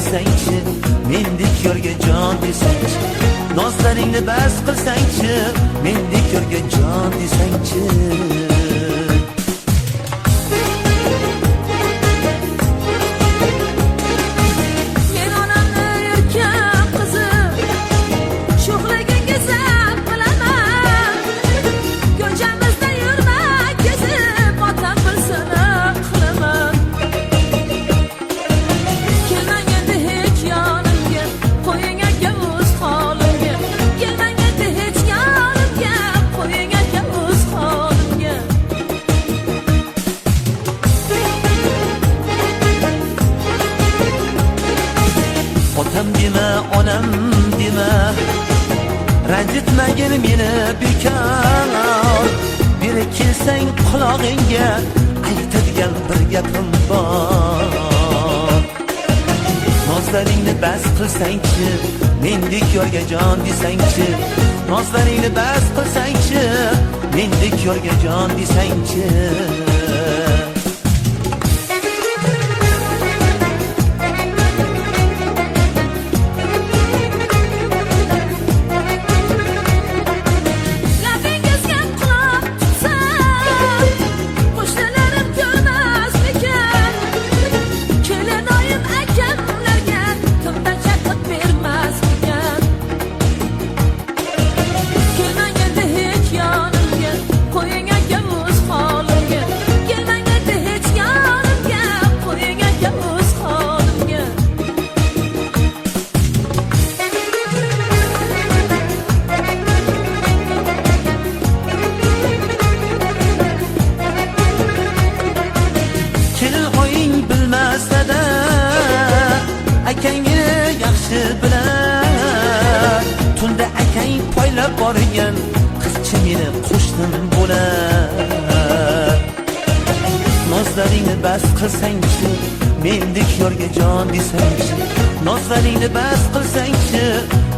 qilsangchi, mendek yorga jon desangchi. Nozlaringni bas qilsangchi, mendek yorga jon desangchi. Otam dema, onam dema, ranjitmagin meni bekor. Biri kelsang qulog'ingga aytadigan bir gapim bor. Nozlaringni bas qilsangchi, mendek yorga jon desangchi. Nozlaringni bas qilsangchi, mendek yorga jon desangchi. Bilmasada akangni yaxshi bilar. Tunda akang poylab borgan qizchi meni qo'shnim bo'lar. Nozlaringni bas qilsangchi, mendek yorga jon desangchi. Nozlaringni bas qilsangchi,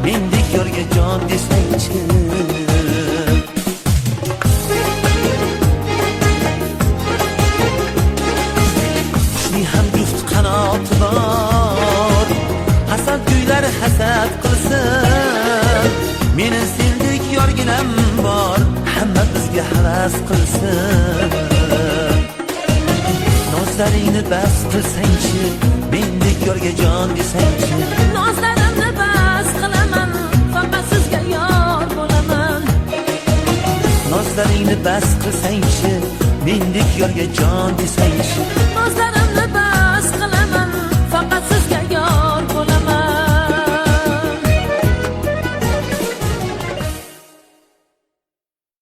mendek yorga jon desangchi. Bor hasad guylar hasad qilsin, meni sendek yorginam bor, hamma bizga havas qilsin. Nozlaringni bas qilsangchi, mendek yorga jon desangchi. Nozlarimni bas qilaman, faqat sizga yor bo'laman. Nozlaringni bas qilsangchi, mendek yorga jon desangchi.